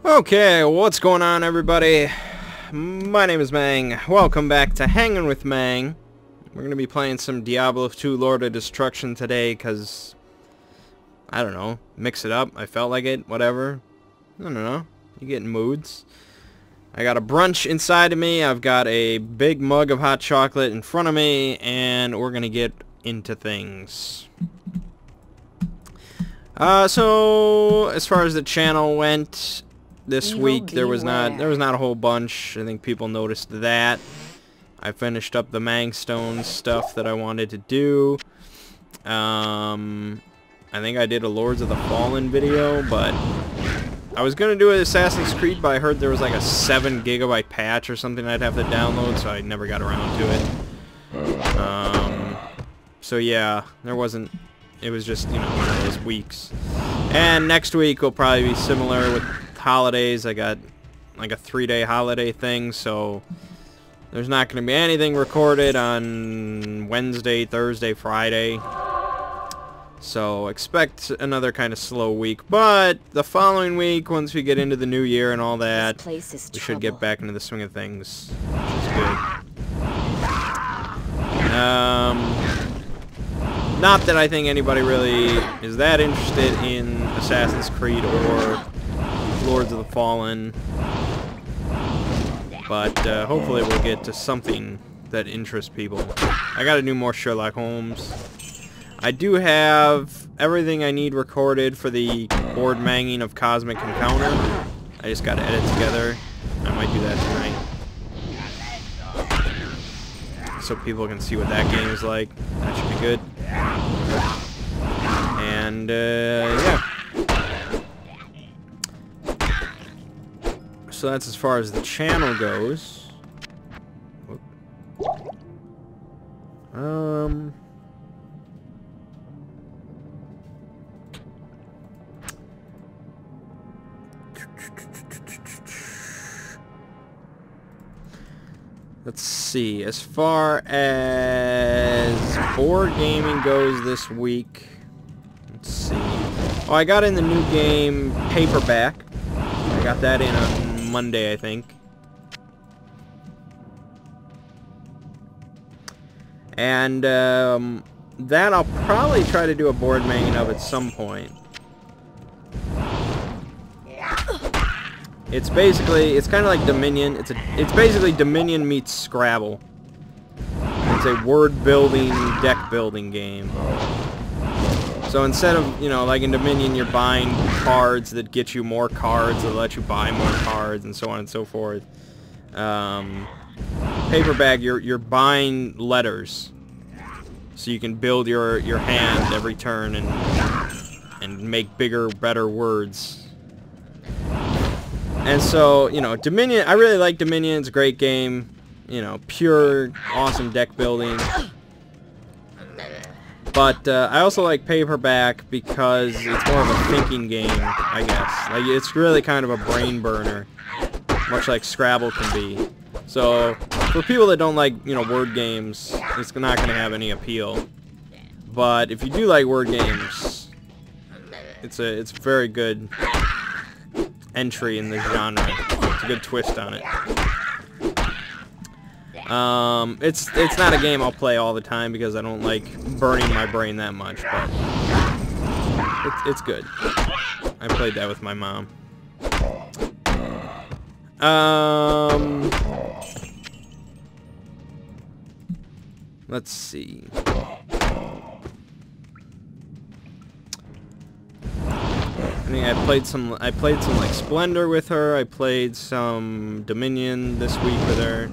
Okay, what's going on, everybody? My name is Mangg. Welcome back to Hanging with Mangg. We're going to be playing some Diablo 2 Lord of Destruction today, because, I don't know, mix it up. I felt like it, whatever. I don't know. You get in moods. I got a brunch inside of me. I've got a big mug of hot chocolate in front of me, and we're going to get into things. So, as far as the channel went... This week there was not a whole bunch. I think people noticed that. I finished up the Mangg Stone stuff that I wanted to do. I think I did a Lords of the Fallen video, but I was gonna do an Assassin's Creed, but I heard there was like a 7 GB patch or something I'd have to download, so I never got around to it. So yeah, there wasn't. It was just, you know, one of those weeks. And next week will probably be similar with holidays. I got like a 3-day holiday thing, so there's not going to be anything recorded on Wednesday, Thursday, Friday. So expect another kind of slow week, but the following week, once we get into the new year and all that, we should get back into the swing of things, which is good. Not that I think anybody really is that interested in Assassin's Creed or Lords of the Fallen, but hopefully we'll get to something that interests people. I gotta do more Sherlock Holmes. I do have everything I need recorded for the board manging of Cosmic Encounter. I just gotta edit together. I might do that tonight, so people can see what that game is like. That should be good. And yeah. So that's as far as the channel goes. Let's see. As far as board gaming goes this week, let's see. Oh, I got in the new game Paperback. I got that in on Monday, I think. And that I'll probably try to do a board manging of at some point. It's basically, it's kind of like Dominion. It's basically Dominion meets Scrabble. It's a word building, deck building game. So instead of, you know, like in Dominion, you're buying cards that get you more cards, that let you buy more cards, and so on and so forth. Paperback, you're buying letters, so you can build your hand every turn and make bigger, better words. And so, you know, Dominion, I really like Dominion. It's a great game. You know, pure, awesome deck building. But I also like Paperback because it's more of a thinking game, I guess. Like, it's really kind of a brain burner, much like Scrabble can be. So, for people that don't like, you know, word games, it's not going to have any appeal. But if you do like word games, it's a very good entry in the genre. It's a good twist on it. It's not a game I'll play all the time because I don't like burning my brain that much, but it's good. I played that with my mom. Let's see. I think I played some like Splendor with her. I played some Dominion this week with her.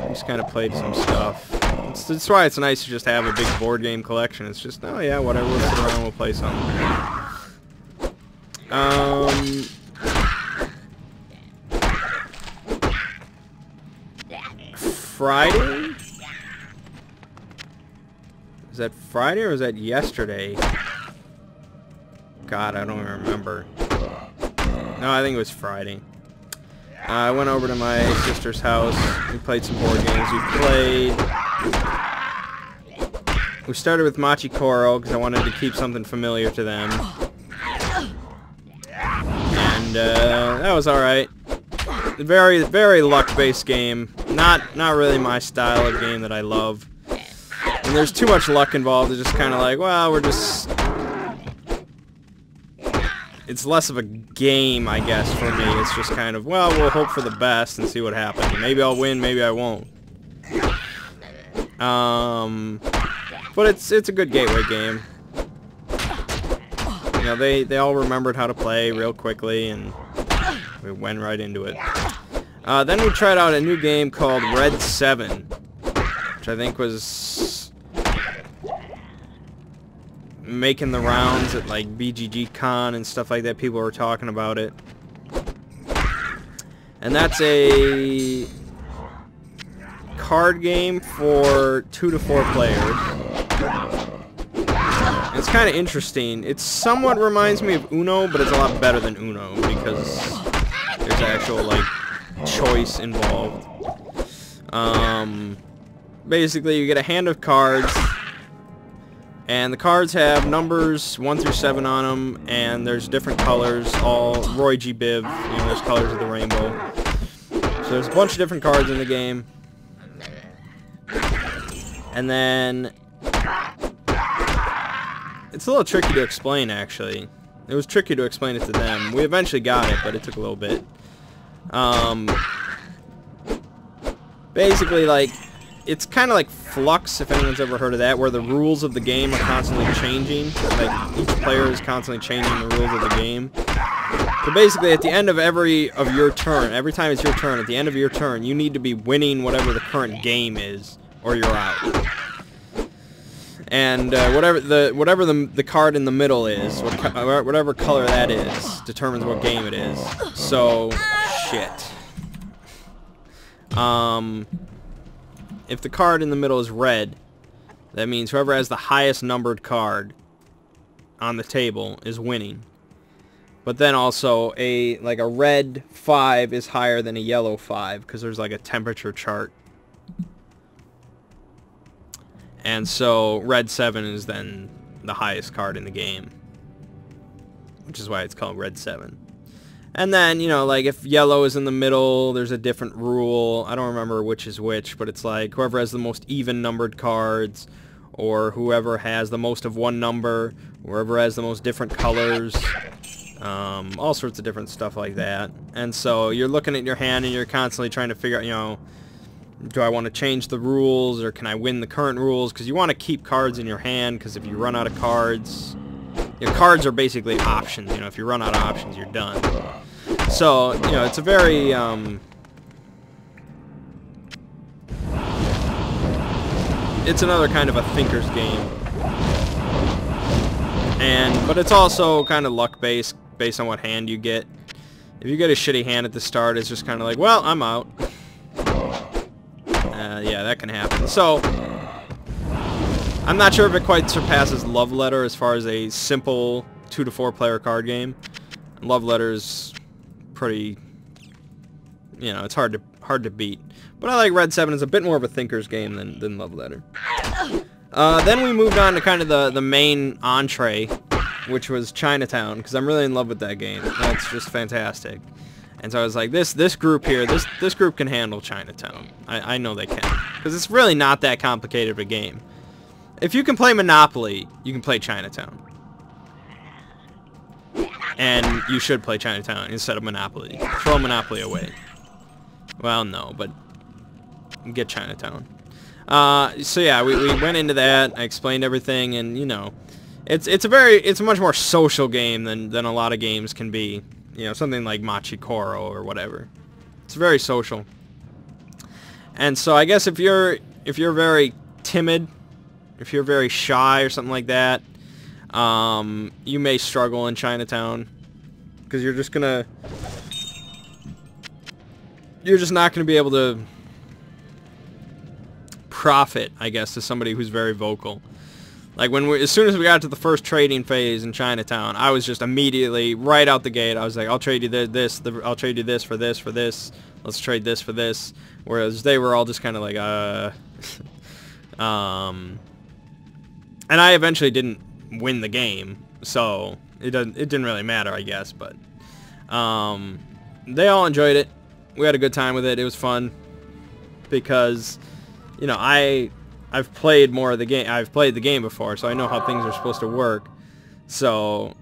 Just kind of played some stuff. That's why it's nice to just have a big board game collection. It's just, oh yeah, whatever, we'll sit around, we'll play something. Friday? Is that Friday or was that yesterday? God, I don't remember. No, I think it was Friday. I went over to my sister's house. We played some board games. We started with Machi Koro because I wanted to keep something familiar to them. And and that was alright. Very, very luck-based game. Not really my style of game that I love. And there's too much luck involved. It's just kind of like, well, we're just... It's less of a game, I guess, for me. It's just kind of, well, we'll hope for the best and see what happens. Maybe I'll win, maybe I won't. But it's a good gateway game. You know, they all remembered how to play real quickly, and we went right into it. Then we tried out a new game called Red 7, which I think was making the rounds at like BGG Con and stuff like that. People were talking about it. And that's a card game for 2 to 4 players. It's kind of interesting. It somewhat reminds me of Uno, but it's a lot better than Uno because there's actual like choice involved. Basically, you get a hand of cards, and the cards have numbers 1 through 7 on them, and there's different colors, all Roy G. Biv, you know, there's colors of the rainbow. So there's a bunch of different cards in the game. And then it's a little tricky to explain, actually. It was tricky to explain it to them. We eventually got it, but it took a little bit. Basically, like, it's kind of like Flux, if anyone's ever heard of that, where the rules of the game are constantly changing. Like, each player is constantly changing the rules of the game. So basically, at the end of every turn, every time it's your turn, at the end of your turn, you need to be winning whatever the current game is, or you're out. And whatever the card in the middle is, whatever color that is, determines what game it is. So, shit. If the card in the middle is red, that means whoever has the highest numbered card on the table is winning. But then also, a red 5 is higher than a yellow 5, because there's like a temperature chart. And so, red 7 is then the highest card in the game, which is why it's called Red 7. And then, you know, like, if yellow is in the middle, there's a different rule. I don't remember which is which, but it's like, whoever has the most even-numbered cards, or whoever has the most of one number, whoever has the most different colors, all sorts of different stuff like that. And so, you're looking at your hand, and you're constantly trying to figure out, you know, do I want to change the rules, or can I win the current rules? Because you want to keep cards in your hand, because if you run out of cards, your cards are basically options. You know, if you run out of options, you're done. So, you know, it's a very, it's another kind of a thinker's game. But it's also kind of luck-based, based on what hand you get. If you get a shitty hand at the start, it's just kind of like, well, I'm out. Yeah, that can happen. So, I'm not sure if it quite surpasses Love Letter as far as a simple 2 to 4 player card game. Love Letter is pretty, you know, it's hard to beat. But I like Red 7 as a bit more of a thinker's game than Love Letter. Then we moved on to kind of the main entree, which was Chinatown, because I'm really in love with that game. That's just fantastic. And so I was like, this group here, this group can handle Chinatown. I know they can. Because it's really not that complicated of a game. If you can play Monopoly, you can play Chinatown. And you should play Chinatown instead of Monopoly. Throw Monopoly away. Well, no, but get Chinatown. So yeah, we went into that. I explained everything, and you know, it's a much more social game than a lot of games can be. You know, something like Machi Koro or whatever. It's very social. And so I guess if you're very timid, if you're very shy or something like that, you may struggle in Chinatown, because you're just not gonna be able to profit, I guess, to somebody who's very vocal. Like as soon as we got to the first trading phase in Chinatown, I was just immediately right out the gate. I was like, I'll trade you this, I'll trade you this for this. Let's trade this for this. Whereas they were all just kind of like, and I eventually didn't win the game, so it didn't really matter, I guess. But They all enjoyed it. We had a good time with it. It was fun because, you know, I've played more of the game. I've played the game before, so I know how things are supposed to work. So,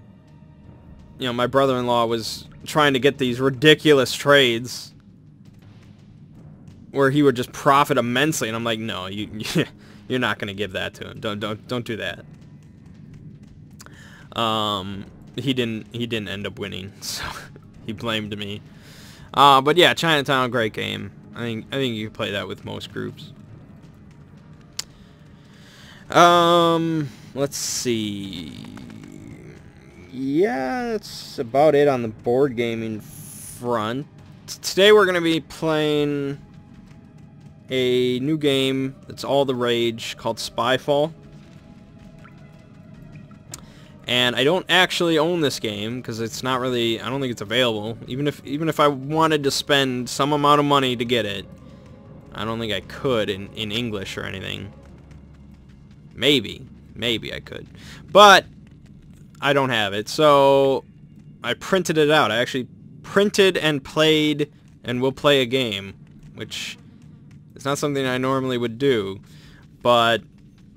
you know, my brother-in-law was trying to get these ridiculous trades where he would just profit immensely, and I'm like, no, you're not going to give that to him. Don't do that. He didn't end up winning, so he blamed me. But yeah, Chinatown, great game. I think you can play that with most groups. Let's see. Yeah, that's about it on the board gaming front. Today we're going to be playing a new game that's all the rage called Spyfall. And I don't actually own this game because it's not really, I don't think it's available. Even if I wanted to spend some amount of money to get it, I don't think I could in English or anything. Maybe I could. But I don't have it, so I printed it out. I actually printed and played and will play a game, which is not something I normally would do, but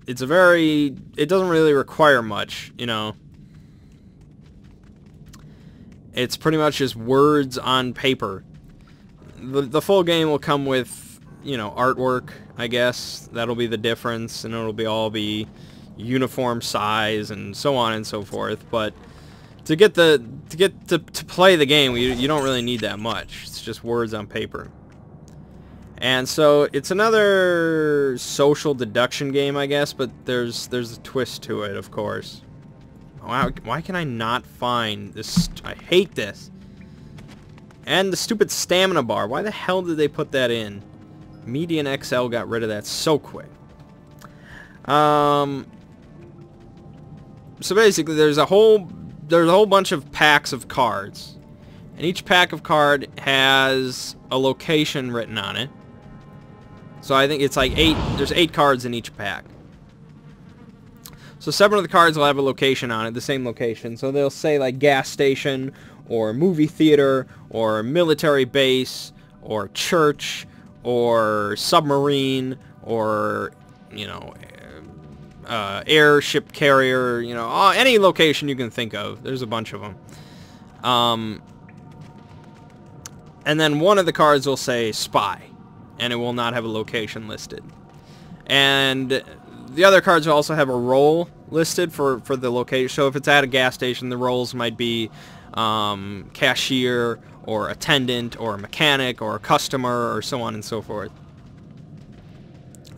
it doesn't really require much, you know. It's pretty much just words on paper. The full game will come with, you know, artwork, I guess. That'll be the difference, and it'll all be uniform size and so on and so forth. But to play the game, you don't really need that much. It's just words on paper. And so it's another social deduction game, I guess, but there's a twist to it, of course. Why can I not find this? I hate this. And the stupid stamina bar. Why the hell did they put that in? Median XL got rid of that so quick. So basically, there's a whole bunch of packs of cards, and each pack of card has a location written on it. So I think it's like there's 8 cards in each pack. So 7 of the cards will have a location on it, the same location. So they'll say like gas station, or movie theater, or military base, or church, or submarine, or, you know, airship carrier, you know, any location you can think of. There's a bunch of them. And then one of the cards will say spy, and it will not have a location listed. And the other cards will also have a role listed for the location. So if it's at a gas station, the roles might be cashier, or attendant, or mechanic, or customer, or so on and so forth.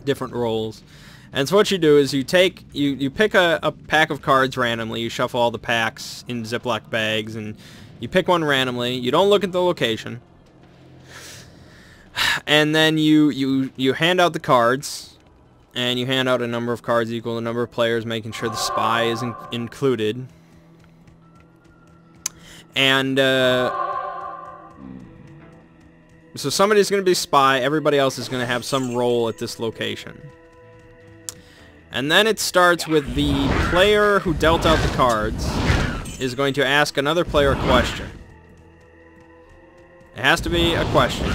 Different roles. And so what you do is you pick a pack of cards randomly. You shuffle all the packs in Ziploc bags, and you pick one randomly. You don't look at the location. And then you hand out the cards. And you hand out a number of cards equal to the number of players, making sure the spy is included. And so somebody's going to be spy. Everybody else is going to have some role at this location. And then it starts with the player who dealt out the cards is going to ask another player a question. It has to be a question.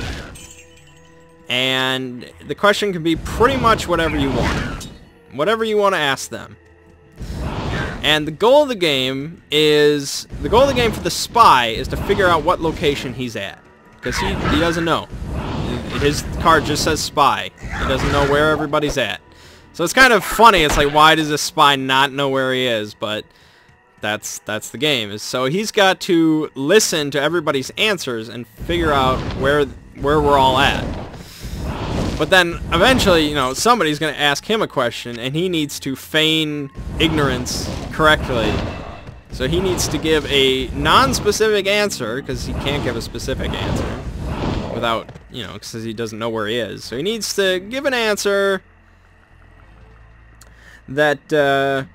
And the question can be pretty much whatever you want. Whatever you want to ask them. And the goal of the game for the spy is to figure out what location he's at. Because he doesn't know. His card just says spy. He doesn't know where everybody's at. So it's kind of funny. It's like, why does this spy not know where he is? But that's the game. So he's got to listen to everybody's answers and figure out where we're all at. But then eventually, you know, somebody's going to ask him a question, and he needs to feign ignorance correctly. So he needs to give a non-specific answer, because he can't give a specific answer without, you know, because he doesn't know where he is. So he needs to give an answer that,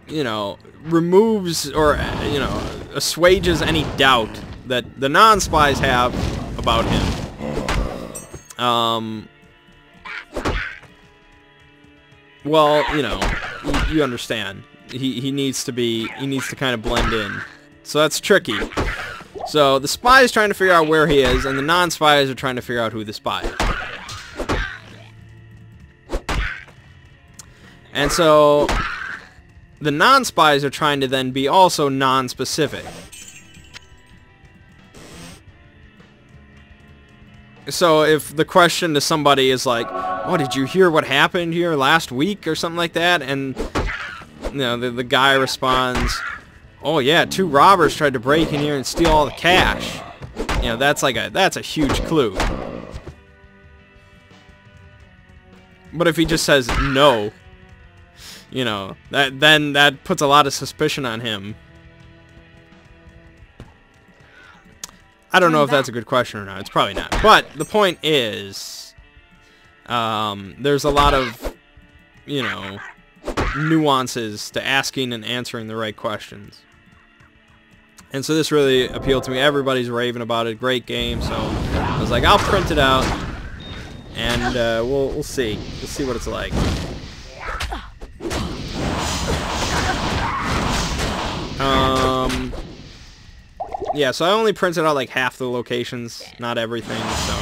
you know, removes or, you know, assuages any doubt that the non-spies have about him. Well, you know, you understand. He needs to kind of blend in. So that's tricky. So the spy is trying to figure out where he is, and the non-spies are trying to figure out who the spy is. And so the non-spies are trying to then be also non-specific. So if the question to somebody is like, "Oh, did you hear what happened here last week?" or something like that, and you know, the guy responds, "Oh yeah, 2 robbers tried to break in here and steal all the cash." You know, that's a huge clue. But if he just says no, you know, then that puts a lot of suspicion on him. I don't know if that's a good question or not. It's probably not. But the point is, there's a lot of, you know, nuances to asking and answering the right questions. And so this really appealed to me. Everybody's raving about it. Great game. So I was like, I'll print it out, and we'll see. We'll see what it's like. Yeah, so I only printed out like half the locations, not everything, so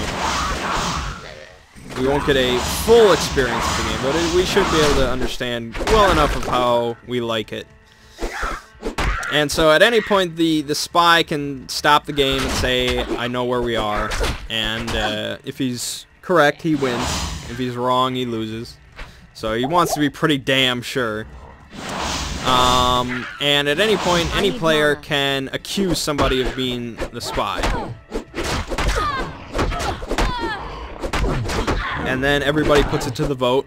we won't get a full experience of the game, but we should be able to understand well enough of how we like it. And so at any point, the spy can stop the game and say, "I know where we are," and if he's correct, he wins. If he's wrong, he loses. So he wants to be pretty damn sure. And at any point, any player can accuse somebody of being the spy. And then everybody puts it to the vote.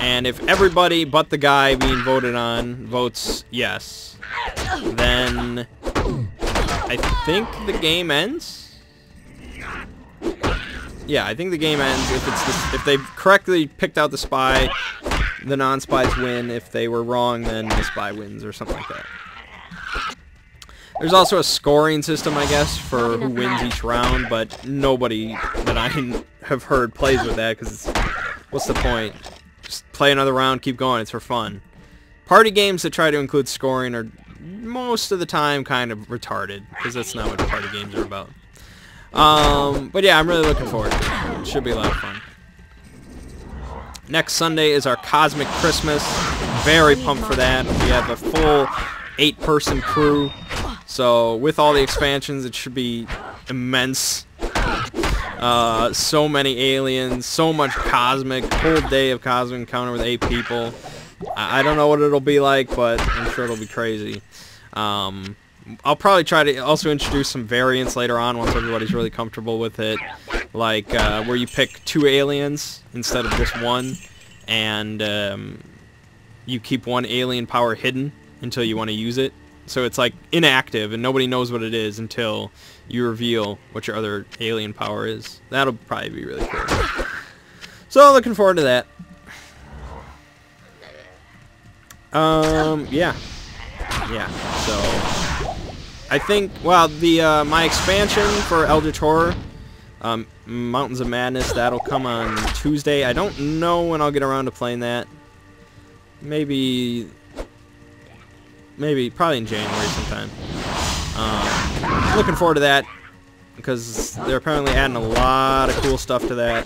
And if everybody but the guy being voted on votes yes, then I think the game ends. Yeah, I think the game ends if they've correctly picked out the spy. The non-spies win. If they were wrong, then the spy wins, or something like that. There's also a scoring system, I guess, for who wins each round, but nobody that I have heard plays with that, because what's the point? Just play another round, keep going, it's for fun. Party games that try to include scoring are most of the time kind of retarded, because that's not what party games are about. But yeah, I'm really looking forward to it. It should be a lot of fun. Next Sunday is our Cosmic Christmas. Very pumped for that. We have a full 8-person crew. So with all the expansions, it should be immense. So many aliens, so much cosmic, whole day of cosmic encounter with 8 people. I don't know what it'll be like, but I'm sure it'll be crazy. I'll probably try to also introduce some variants later on once everybody's really comfortable with it. Like where you pick 2 aliens instead of just 1, and you keep 1 alien power hidden until you want to use it. So it's like inactive, and nobody knows what it is until you reveal what your other alien power is. That'll probably be really cool. So looking forward to that. Yeah. So I think, well, the my expansion for Eldritch Horror, Mountains of Madness, that'll come on Tuesday. I don't know when I'll get around to playing that. Maybe probably in January sometime. Looking forward to that, because they're apparently adding a lot of cool stuff to that.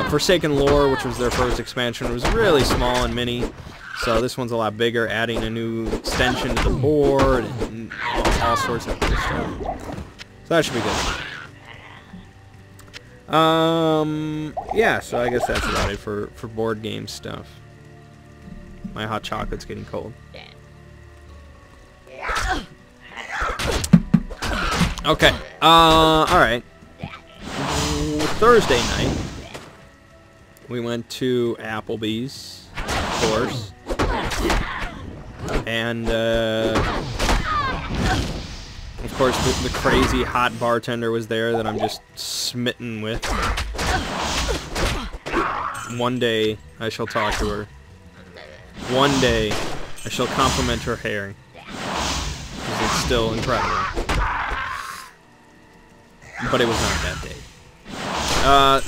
Forsaken Lore, which was their first expansion, was really small and mini. So this one's a lot bigger, adding a new extension to the board and all sorts of cool stuff. So that should be good. Yeah, so I guess that's about it for board game stuff. My hot chocolate's getting cold. Okay, alright. Thursday night, we went to Applebee's, of course. And, of course, the crazy hot bartender was there that I'm just smitten with. One day, I shall talk to her. One day, I shall compliment her hair. Because it's still incredible. But it was not that day.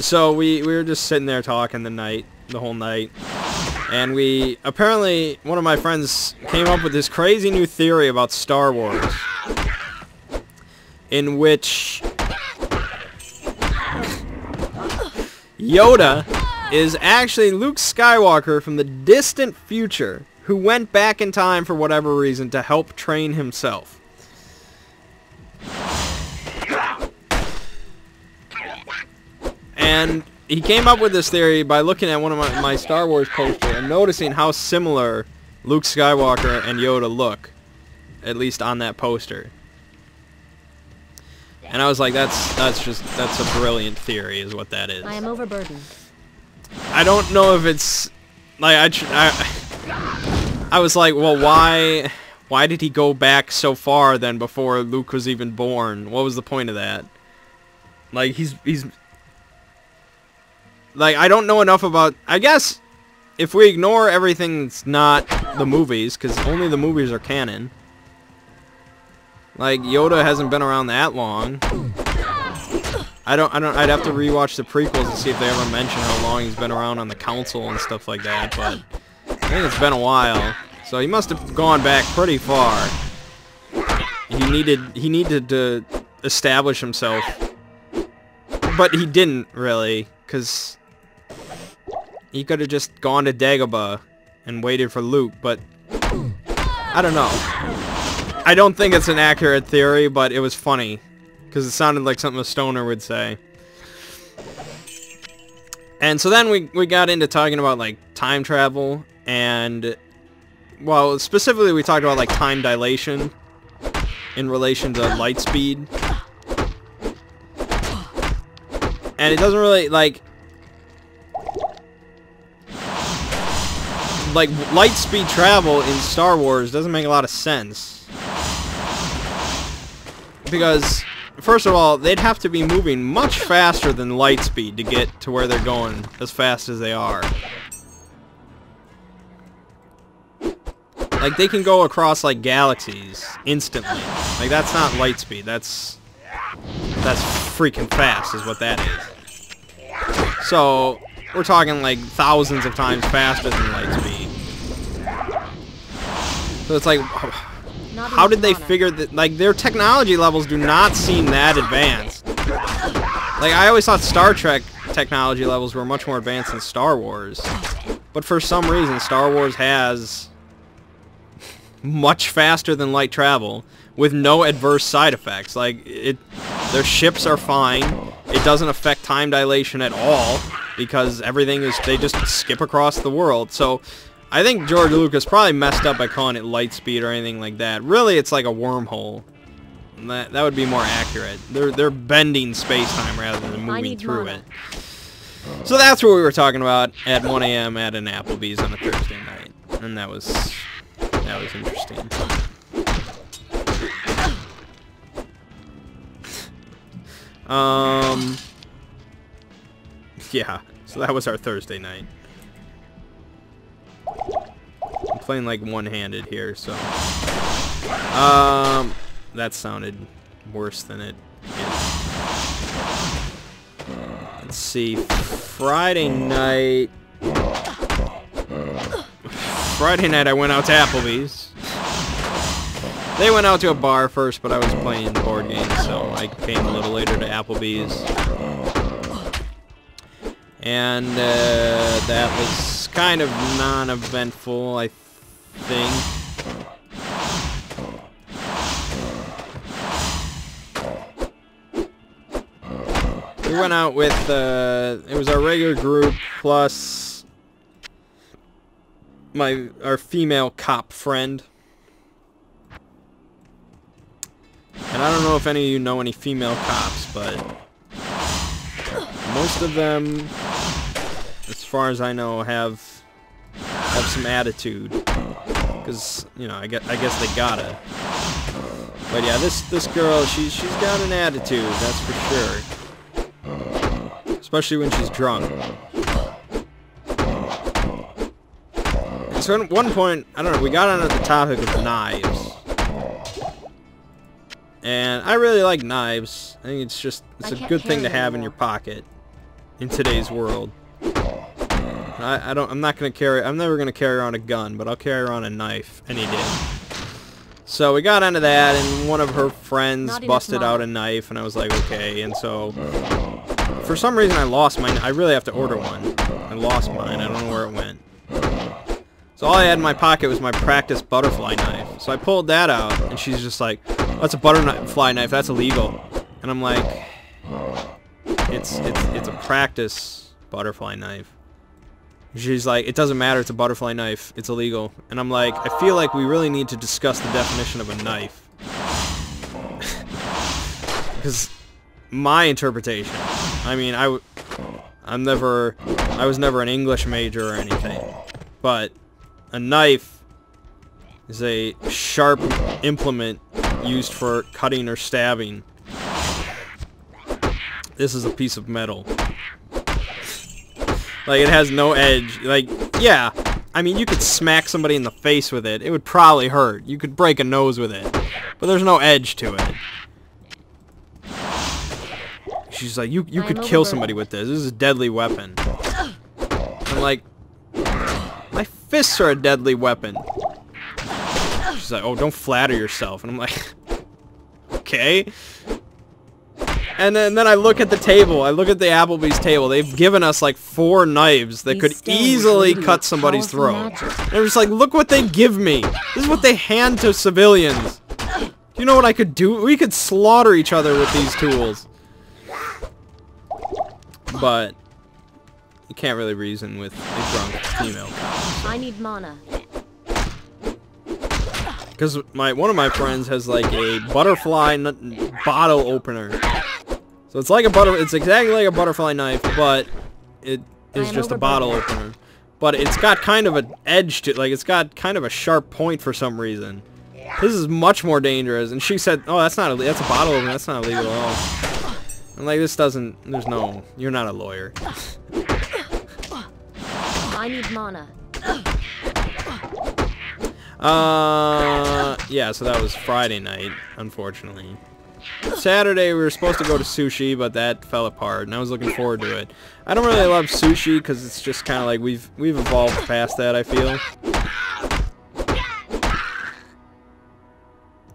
So we were just sitting there talking the whole night. And apparently, one of my friends came up with this crazy new theory about Star Wars. in which Yoda is actually Luke Skywalker from the distant future who went back in time for whatever reason to help train himself. And he came up with this theory by looking at one of my Star Wars posters and noticing how similar Luke Skywalker and Yoda look, at least on that poster. And I was like, that's a brilliant theory, is what that is. I am overburdened. I don't know if it's like I was like, well, why did he go back so far then before Luke was even born? What was the point of that? Like he's like, I don't know enough about, I guess if we ignore everything that's not the movies, because only the movies are canon. Like, Yoda hasn't been around that long. I'd have to rewatch the prequels to see if they ever mention how long he's been around on the council and stuff like that, but I think it's been a while. So he must have gone back pretty far. He needed to establish himself. But he didn't, really, because he could have just gone to Dagobah and waited for Luke, but I don't know. I don't think it's an accurate theory, but it was funny, because it sounded like something a stoner would say. And so then we got into talking about, like, time travel, and, well, specifically we talked about, like, time dilation in relation to light speed. And it doesn't really, like, light speed travel in Star Wars doesn't make a lot of sense. Because, first of all, they'd have to be moving much faster than light speed to get to where they're going as fast as they are. Like, they can go across, like, galaxies instantly. Like, that's not light speed. That's freaking fast is what that is. So, we're talking, like, thousands of times faster than light speed. So it's like, how did they figure that? Like, their technology levels do not seem that advanced. Like, I always thought Star Trek technology levels were much more advanced than Star Wars. But for some reason, Star Wars has much faster than light travel with no adverse side effects. Like, their ships are fine. It doesn't affect time dilation at all because everything is, they just skip across the world. So I think George Lucas probably messed up by calling it light speed or anything like that. Really, it's like a wormhole. That would be more accurate. They're bending space-time rather than moving through it. So that's what we were talking about at 1 a.m. at an Applebee's on a Thursday night. And that was interesting. Yeah, so that was our Thursday night. I'm playing like one-handed here, so that sounded worse than it is. Let's see, Friday night I went out to Applebee's. They went out to a bar first, but I was playing board games, so I came a little later to Applebee's. And that was kind of non-eventful, I think. We went out with, it was our regular group plus our female cop friend. And I don't know if any of you know any female cops, but most of them, as far as I know, have some attitude. Because, you know, I guess they gotta. But yeah, this girl, she's got an attitude, that's for sure. Especially when she's drunk. And so at one point, I don't know, we got onto the topic of knives. And I really like knives. I think it's a good thing to have in your pocket in today's world. I'm never gonna carry around a gun, but I'll carry around a knife any day. So we got onto that, and one of her friends busted out a knife, and I was like, okay. And so, for some reason, I lost mine. I really have to order one. I lost mine. I don't know where it went. So all I had in my pocket was my practice butterfly knife. So I pulled that out, and she's just like, that's a butterfly knife. That's illegal. And I'm like, it's a practice butterfly knife. She's like, it doesn't matter, it's a butterfly knife, it's illegal. And I'm like, I feel like we really need to discuss the definition of a knife. Because my interpretation, I mean, I was never an English major or anything, but a knife is a sharp implement used for cutting or stabbing. This is a piece of metal. Like, it has no edge. Like, yeah, I mean, you could smack somebody in the face with it. It would probably hurt. You could break a nose with it. But there's no edge to it. She's like, you could kill somebody with this. This is a deadly weapon. I'm like, my fists are a deadly weapon. She's like, oh, don't flatter yourself. And I'm like, okay. And then I look at the table. I look at the Applebee's table. They've given us like 4 knives that could easily cut somebody's throat. And I'm just like, look what they give me. This is what they hand to civilians. Do you know what I could do? We could slaughter each other with these tools. But you can't really reason with a drunk female cop. I need mana. Because one of my friends has like a butterfly bottle opener. So it's like it's exactly like a butterfly knife, but it is just a bottle opener. But it's got kind of an edge to it, like it's got kind of a sharp point for some reason. This is much more dangerous. And she said, "Oh, that's a bottle opener. That's not illegal at all." I'm like, this doesn't. There's no. You're not a lawyer. I need mana. Yeah. So that was Friday night, unfortunately. Saturday we were supposed to go to sushi, but that fell apart, and I was looking forward to it. I don't really love sushi because it's just kind of like we've evolved past that, I feel.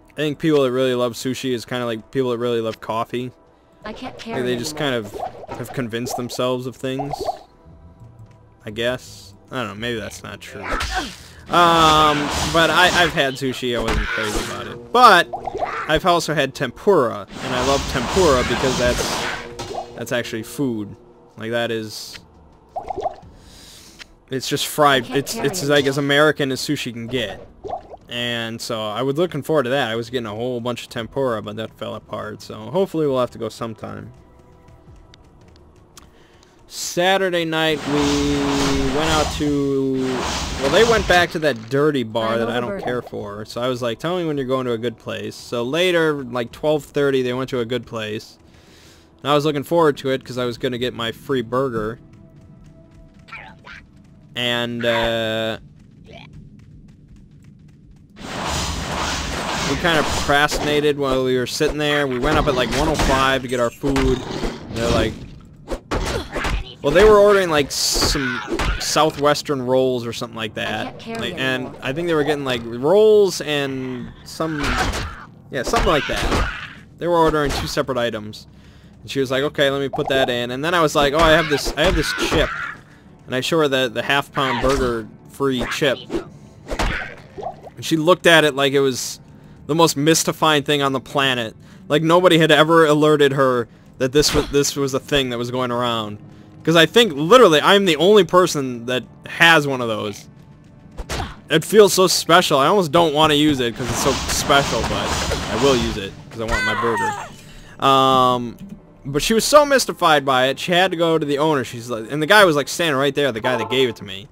I think people that really love sushi is kind of like people that really love coffee. I can't carry they just kind of have convinced themselves of things, I guess. I don't know, maybe that's not true. But I've had sushi, I wasn't crazy about it. But I've also had tempura, and I love tempura because that's actually food. Like, that is... It's just fried. It's like as American as sushi can get. And so I was looking forward to that. I was getting a whole bunch of tempura, but that fell apart. So hopefully we'll have to go sometime. Saturday night we went out to... Well, they went back to that dirty bar that I don't care for. So I was like, tell me when you're going to a good place. So later, like 12:30, they went to a good place. And I was looking forward to it because I was going to get my free burger. And we kind of procrastinated while we were sitting there. We went up at like 1:05 to get our food. They're like... Well, they were ordering like some southwestern rolls or something like that. And I think they were getting like rolls and some... Yeah, something like that. They were ordering 2 separate items. And she was like, okay, let me put that in. And then I was like, oh, I have this chip. And I show her the half-pound burger free chip. And she looked at it like it was the most mystifying thing on the planet. Like nobody had ever alerted her that this was a thing that was going around. Because I think, literally, I'm the only person that has one of those. It feels so special. I almost don't want to use it because it's so special, but I will use it because I want my burger. But she was so mystified by it, she had to go to the owner. She's like, and the guy was like standing right there, the guy that gave it to me.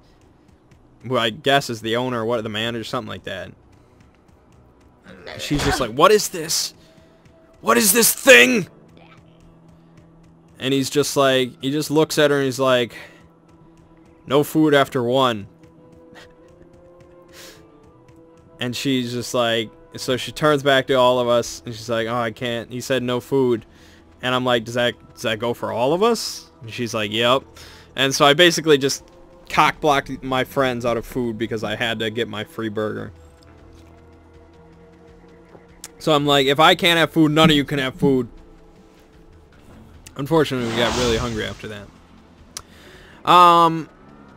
Who I guess is the owner or the manager, something like that. She's just like, what is this? What is this thing? And he's just like, he just looks at her and he's like, no food after 1. And she's just like, so she turns back to all of us and she's like, oh, I can't. He said no food. And I'm like, does that go for all of us? And she's like, yep. And so I basically just cock-blocked my friends out of food because I had to get my free burger. So I'm like, if I can't have food, none of you can have food. Unfortunately, we got really hungry after that.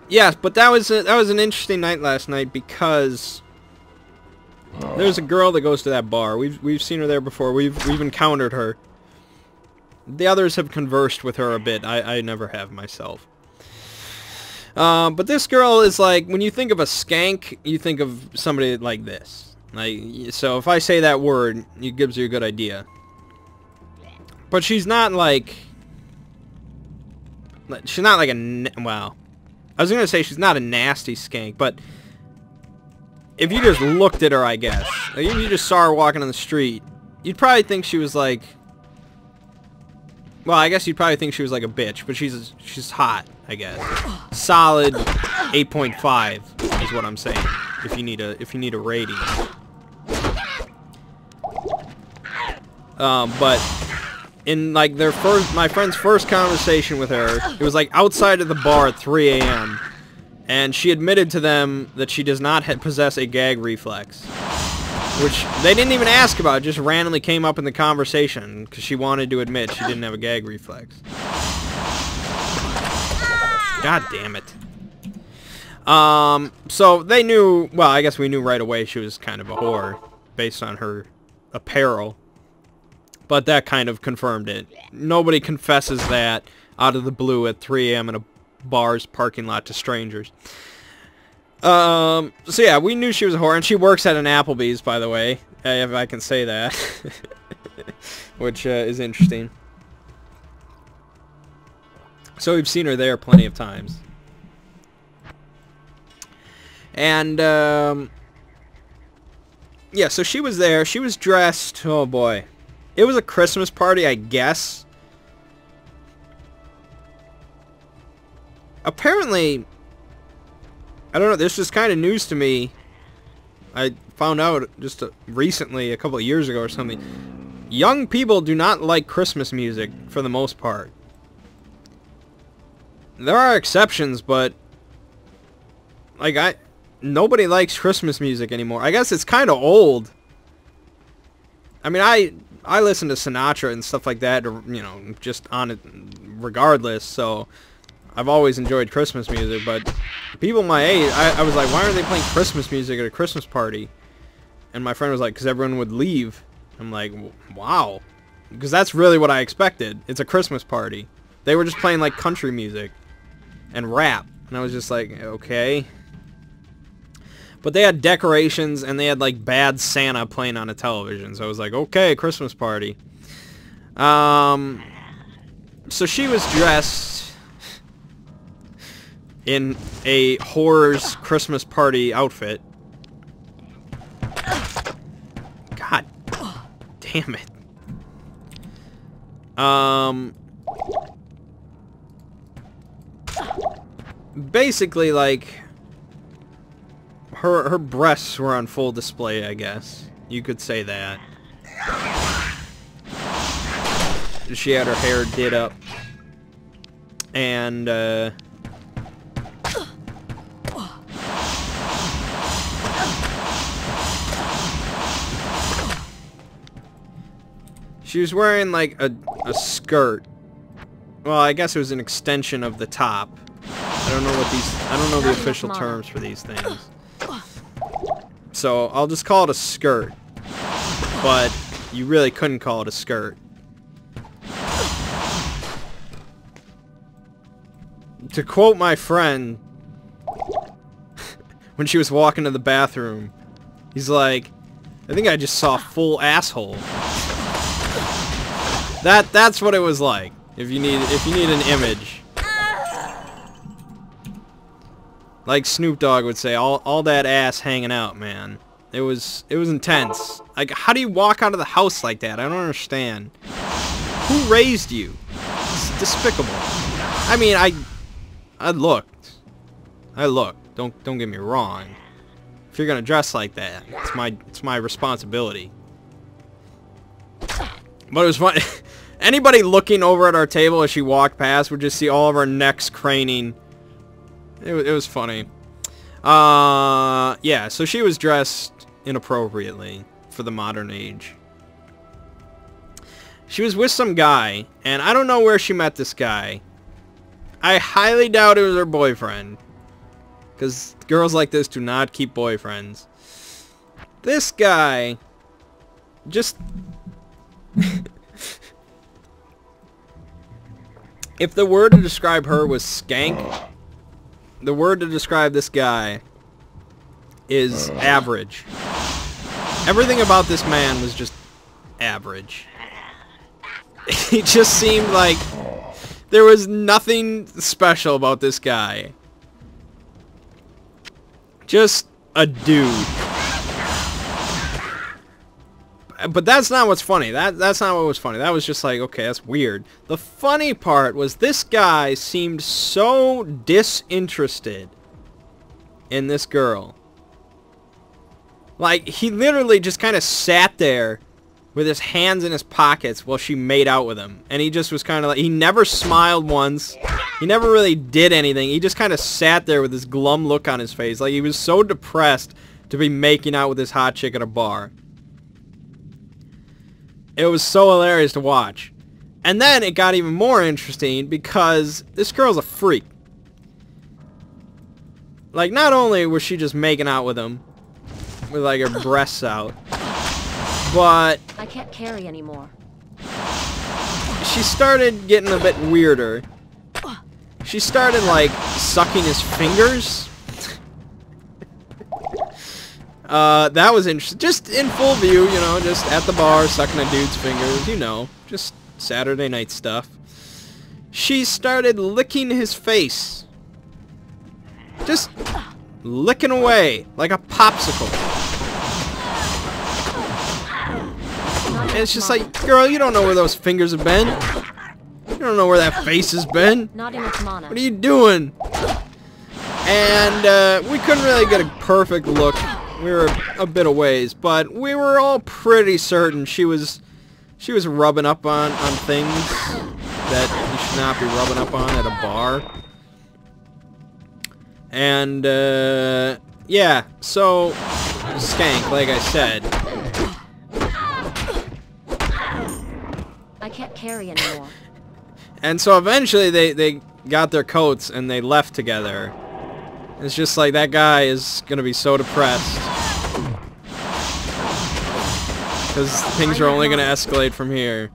Yes, but that was an interesting night last night because there's a girl that goes to that bar. We've seen her there before. We've encountered her. The others have conversed with her a bit. I never have myself. But this girl is like, when you think of a skank, you think of somebody like this. Like, so if I say that word, it gives you a good idea. But she's not like... She's not like a... Wow. I was going to say she's not a nasty skank, but... If you just looked at her, I guess. Like, if you just saw her walking on the street, you'd probably think she was like... Well, I guess you'd probably think she was like a bitch, but she's hot, I guess. Solid 8.5 is what I'm saying. If you need a rating. But in like my friend's first conversation with her, it was like outside of the bar at 3 a.m. and she admitted to them that she does not possess a gag reflex. Which they didn't even ask about, it just randomly came up in the conversation because she wanted to admit she didn't have a gag reflex. God damn it. So they knew, well, I guess we knew right away she was kind of a whore based on her apparel. But that kind of confirmed it. Nobody confesses that out of the blue at 3 a.m. in a bar's parking lot to strangers. So yeah, we knew she was a whore, and she works at an Applebee's, by the way, if I can say that, which is interesting. So we've seen her there plenty of times. And, yeah, so she was there, she was dressed, oh boy, it was a Christmas party, I guess. Apparently... I don't know, this is kind of news to me. I found out just recently, a couple of years ago or something. Young people do not like Christmas music, for the most part. There are exceptions, but... Like, nobody likes Christmas music anymore. I guess it's kind of old. I mean, I listen to Sinatra and stuff like that, you know, just on it regardless, so... I've always enjoyed Christmas music, but people my age, I was like, why aren't they playing Christmas music at a Christmas party? And my friend was like, because everyone would leave. I'm like, wow. Because that's really what I expected. It's a Christmas party. They were just playing like country music and rap. And I was just like, okay. But they had decorations and they had like Bad Santa playing on a television. So I was like, okay, Christmas party. So she was dressed in a whore's Christmas party outfit. God damn it. Basically, like, her breasts were on full display, I guess. You could say that. She had her hair did up. And, she was wearing, like, a skirt. Well, I guess it was an extension of the top. I don't know the official terms for these things. So, I'll just call it a skirt. But, you really couldn't call it a skirt. To quote my friend, when she was walking to the bathroom, he's like, I think I just saw full asshole. That's what it was like. If you need an image, like Snoop Dogg would say, all that ass hanging out, man. It was intense. Like, how do you walk out of the house like that? I don't understand. Who raised you? It's despicable. I mean, I looked. Don't get me wrong. If you're gonna dress like that, it's my responsibility. But it was fun. Anybody looking over at our table as she walked past would just see all of our necks craning. It was funny. Yeah, so she was dressed inappropriately for the modern age. She was with some guy, and I don't know where she met this guy. I highly doubt it was her boyfriend. Because girls like this do not keep boyfriends. This guy just... If the word to describe her was skank, the word to describe this guy is average. Everything about this man was just average. He just seemed like there was nothing special about this guy. Just a dude. But that's not what's funny. That's not what was funny. That was just like, okay, that's weird. The funny part was this guy seemed so disinterested in this girl. Like, he literally just kind of sat there with his hands in his pockets while she made out with him. And he just was kind of like, he never smiled once. He never really did anything. He just kind of sat there with this glum look on his face. Like, he was so depressed to be making out with this hot chick at a bar. It was so hilarious to watch. And then it got even more interesting because this girl's a freak. Like, not only was she just making out with him with like her breasts out, but I can't carry anymore. She started getting a bit weirder. She started like sucking his fingers. That was interesting. Just in full view, you know, just at the bar, sucking a dude's fingers, you know, just Saturday night stuff. She started licking his face. Just licking away like a popsicle. And it's just like, girl, you don't know where those fingers have been. You don't know where that face has been. Not enough mana. What are you doing? And we couldn't really get a perfect look. We were a bit a ways, but we were all pretty certain she was rubbing up on things that you should not be rubbing up on at a bar. And yeah, so skank, like I said. I can't carry anymore. And so eventually they got their coats and they left together. It's just like that guy is gonna be so depressed because things are only gonna escalate from here.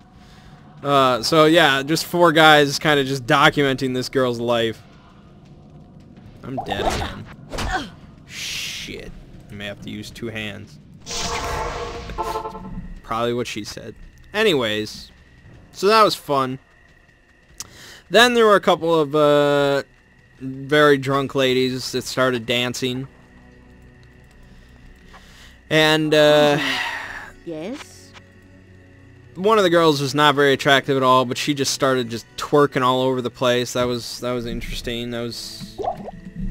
So yeah, just four guys kind of just documenting this girl's life. I'm dead again. Shit. I may have to use two hands. Probably what she said. Anyways, so that was fun. Then there were a couple of very drunk ladies that started dancing. And yes. One of the girls was not very attractive at all, but she just started just twerking all over the place. That was interesting. That was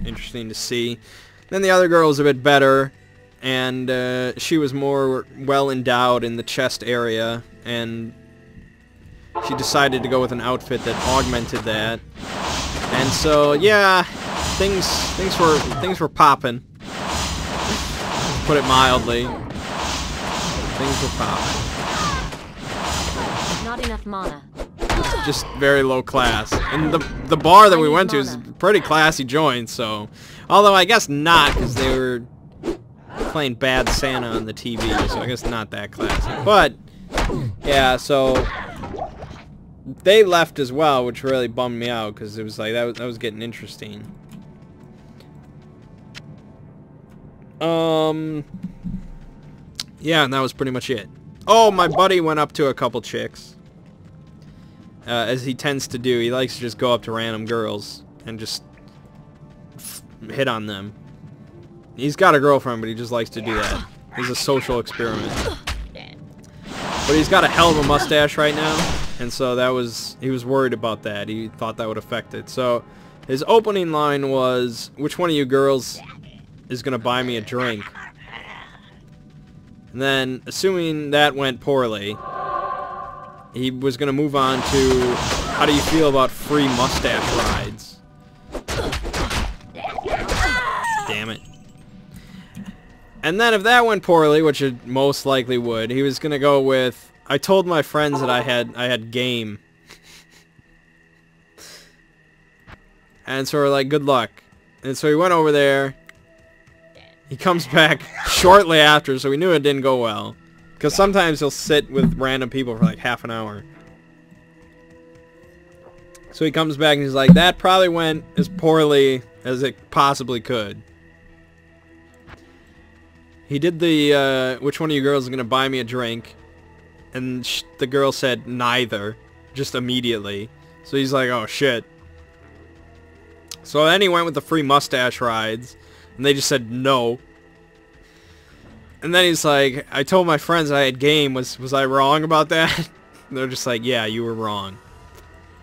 interesting to see. Then the other girl was a bit better, and she was more well endowed in the chest area, and she decided to go with an outfit that augmented that. And so yeah, things were popping. Put it mildly. Things were popping. Not enough mana. Just very low class. And the bar that we went to is a pretty classy joint, so... Although I guess not, because they were playing Bad Santa on the TV, so I guess not that classy. But, yeah, so... They left as well, which really bummed me out, because it was like, that was getting interesting. Yeah, and that was pretty much it. Oh, my buddy went up to a couple chicks. As he tends to do. He likes to just go up to random girls and just hit on them. He's got a girlfriend, but he just likes to do that. He's a social experiment. But he's got a hell of a mustache right now, and so he was worried about that. He thought that would affect it. So his opening line was, "Which one of you girls is going to buy me a drink?" And then, assuming that went poorly, he was going to move on to, "How do you feel about free mustache rides?" Damn it. And then if that went poorly, which it most likely would, he was going to go with, I told my friends that I had game. And so we're like, good luck. And so he went over there. He comes back shortly after, so we knew it didn't go well. Because sometimes he'll sit with random people for like half an hour. So he comes back and he's like, that probably went as poorly as it possibly could. He did the, which one of you girls is going to buy me a drink? And the girl said, neither. Just immediately. So he's like, oh shit. So then he went with the free mustache rides. And they just said no. And then he's like, I told my friends I had game. Was I wrong about that? And they're just like, yeah, you were wrong.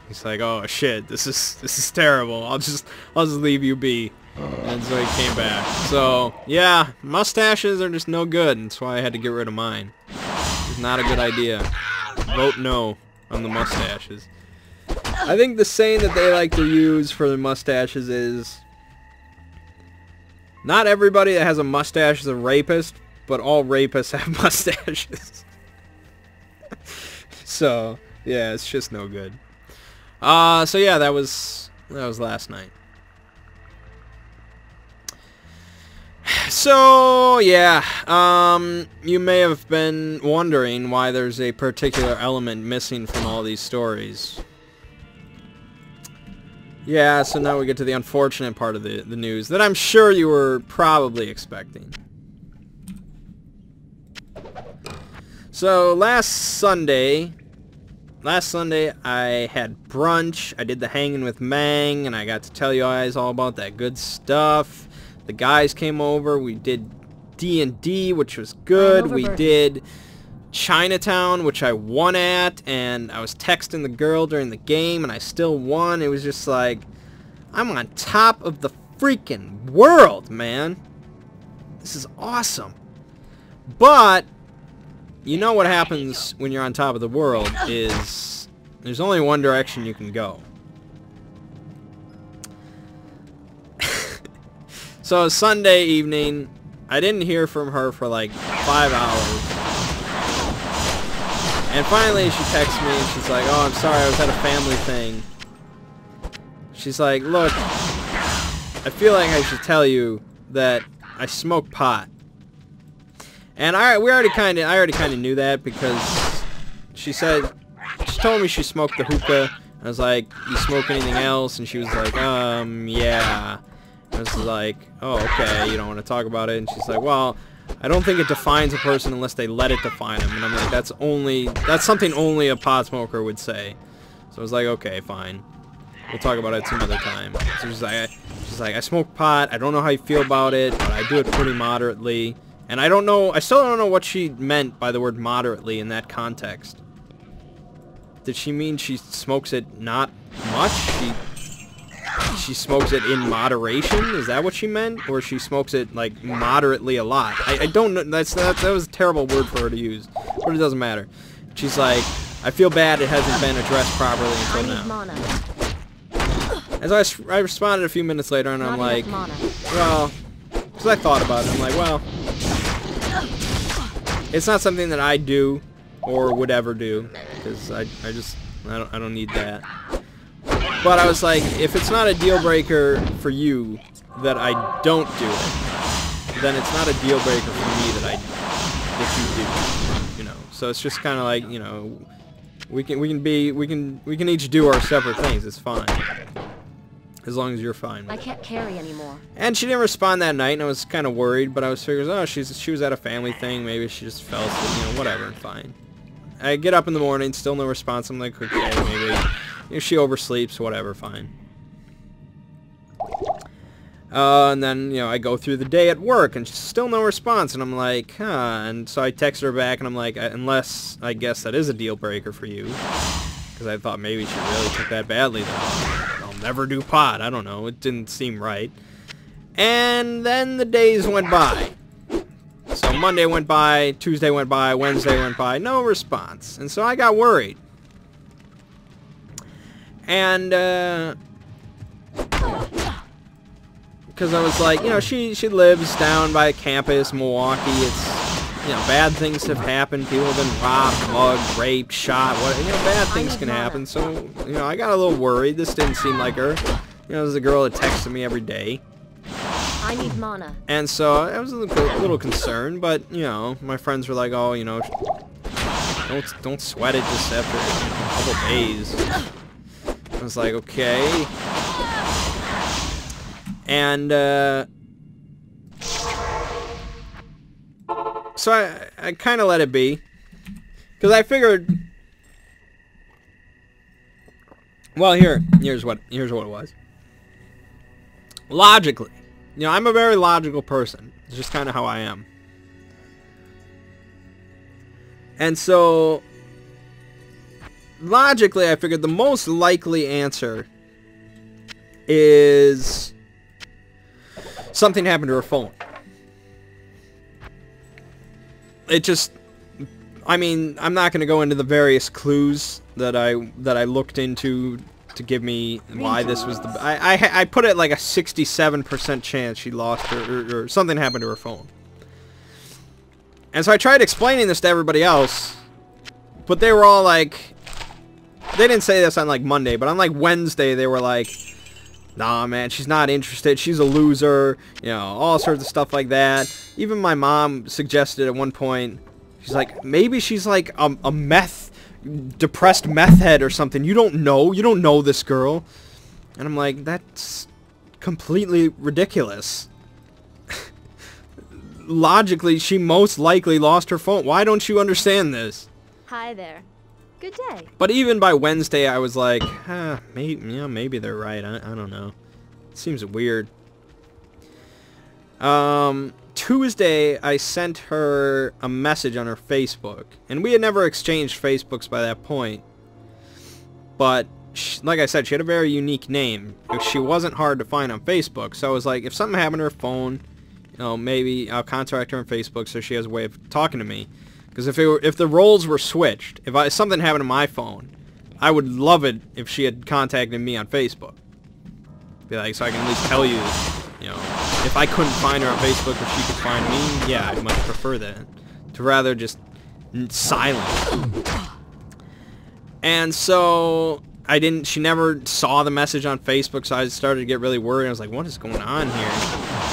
He's like, oh shit, this is terrible. I'll just leave you be. And so he came back. So yeah, mustaches are just no good. And that's why I had to get rid of mine. It's not a good idea. Vote no on the mustaches. I think the saying that they like to use for the mustaches is, not everybody that has a mustache is a rapist, but all rapists have mustaches. So yeah, it's just no good. So yeah, that was last night. So yeah, you may have been wondering why there's a particular element missing from all these stories. Yeah, so now we get to the unfortunate part of the news that I'm sure you were probably expecting. So last Sunday I had brunch. I did the hanging with Mangg, and I got to tell you guys all about that good stuff. The guys came over. We did D&D, which was good. We did Chinatown, which I won at, and I was texting the girl during the game, and I still won. It was just like, I'm on top of the freaking world, man. This is awesome. But you know what happens when you're on top of the world is there's only one direction you can go. So Sunday evening, I didn't hear from her for like 5 hours. And finally she texts me and she's like, oh, I'm sorry, I was at a family thing. She's like, look, I feel like I should tell you that I smoke pot. And I already kind of knew that because she told me she smoked the hookah. I was like, you smoke anything else? And she was like, yeah. I was like, oh, okay, you don't want to talk about it. And she's like, well, I don't think it defines a person unless they let it define them. And I'm like, that's something only a pot smoker would say. So I was like, okay, fine. We'll talk about it some other time. So she's like, I smoke pot. I don't know how you feel about it, but I do it pretty moderately. And I still don't know what she meant by the word moderately in that context. Did she mean she smokes it not much? She smokes it in moderation? Is that what she meant? Or she smokes it, like, moderately a lot? I don't know. That was a terrible word for her to use. But it doesn't matter. She's like, I feel bad it hasn't been addressed properly until now. As I responded a few minutes later, and I'm like, well, because I thought about it. I'm like, well, it's not something that I do or would ever do. Because I don't need that. But I was like, if it's not a deal breaker for you that I don't do it, then it's not a deal breaker for me that you do. You know. So it's just kind of like, you know, we can each do our separate things. It's fine. As long as you're fine with it. I can't carry anymore. And she didn't respond that night, and I was kind of worried, but I was figuring, oh, she was at a family thing, maybe she just fell asleep, you know, whatever, fine. I get up in the morning, still no response. I'm like, okay, maybe if she oversleeps, whatever, fine. And then, you know, I go through the day at work, and still no response, and I'm like, huh, and so I text her back, and I'm like, unless, I guess that is a deal breaker for you, because I thought maybe she really took that badly, then I'll never do pot, I don't know, it didn't seem right. And then the days went by. So Monday went by, Tuesday went by, Wednesday went by, no response. And so I got worried. And, because I was like, you know, she lives down by campus, Milwaukee. you know, bad things have happened. People have been robbed, mugged, raped, shot. What, you know, bad things can happen. So, you know, I got a little worried. This didn't seem like her. You know, there's a girl that texted me every day. I need mana. And so I was a little concerned, but, you know, my friends were like, oh, you know, don't sweat it just after a couple days. I was like, okay. And, so I kind of let it be. Because I figured, well, here's what it was. Logically, you know, I'm a very logical person. It's just kind of how I am. And so, logically, I figured the most likely answer is something happened to her phone. It just, I mean, I'm not going to go into the various clues that I looked into to give me why this was the... I put it like a 67% chance she lost her, or something happened to her phone. And so I tried explaining this to everybody else, but they were all like... They didn't say this on like Monday, but on like Wednesday they were like, nah man, she's not interested, she's a loser, you know, all sorts of stuff like that. Even my mom suggested at one point, she's like, maybe she's like a depressed meth head or something. You don't know this girl. And I'm like, that's completely ridiculous. Logically, she most likely lost her phone. Why don't you understand this? Hi there. Good day. But even by Wednesday, I was like, maybe they're right. I don't know. It seems weird. Tuesday, I sent her a message on her Facebook. And we had never exchanged Facebooks by that point. But, like I said, she had a very unique name. She wasn't hard to find on Facebook. So I was like, if something happened to her phone, you know, maybe I'll contact her on Facebook so she has a way of talking to me. Because if the roles were switched, if something happened to my phone, I would love it if she had contacted me on Facebook. Be like, so I can at least tell you, you know, if I couldn't find her on Facebook, if she could find me, yeah, I'd much prefer that. To rather just silent. And so she never saw the message on Facebook, so I started to get really worried. I was like, what is going on here?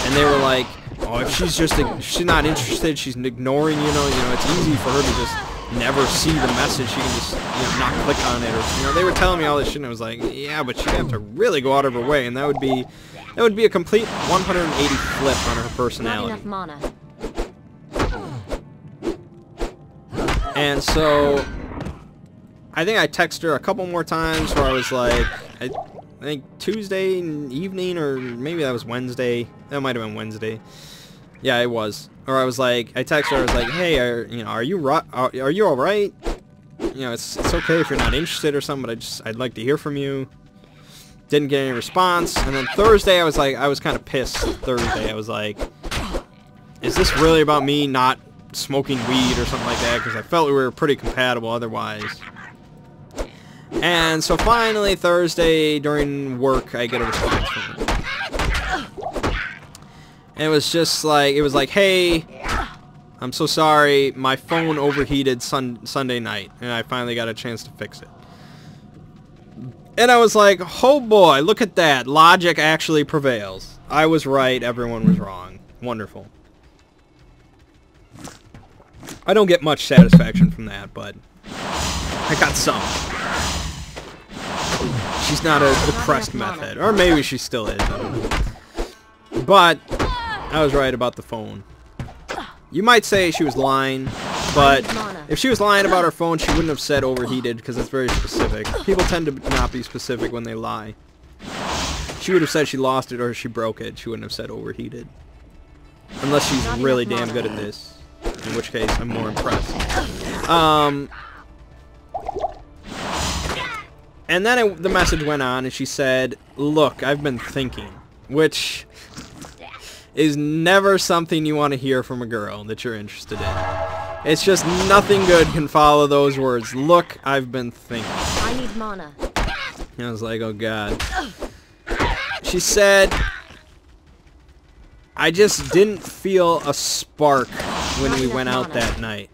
And they were like, oh, if she's not interested, she's ignoring, you know, it's easy for her to just never see the message. She can just, you know, not click on it, or, you know, they were telling me all this shit, and I was like, yeah, but she'd have to really go out of her way, and that would be a complete 180 flip on her personality. Not enough mana. And so, I think I texted her a couple more times where I was like, I think Tuesday evening, or maybe that was Wednesday. That might have been Wednesday. Yeah, it was. Or I was like, I texted her. I was like, hey, are you all right? You know, it's okay if you're not interested or something, but I'd like to hear from you. Didn't get any response. And then Thursday, I was kind of pissed. Thursday, I was like, is this really about me not smoking weed or something like that? Because I felt we were pretty compatible otherwise. And so finally, Thursday, during work, I get a response from her. And it was just like, hey, I'm so sorry, my phone overheated Sunday night, and I finally got a chance to fix it. And I was like, oh boy, look at that, logic actually prevails. I was right, everyone was wrong. Wonderful. I don't get much satisfaction from that, but I got some. She's not a depressed meth head. Or maybe she still is. I don't know. But I was right about the phone. You might say she was lying, but if she was lying about her phone, she wouldn't have said overheated, because it's very specific. People tend to not be specific when they lie. She would have said she lost it or she broke it. She wouldn't have said overheated. Unless she's really damn good at this. In which case, I'm more impressed. And then the message went on, and she said, look, I've been thinking. Which is never something you want to hear from a girl that you're interested in. It's just nothing good can follow those words. Look, I've been thinking. I need mana. I was like, oh god. She said, I just didn't feel a spark when we went out that night.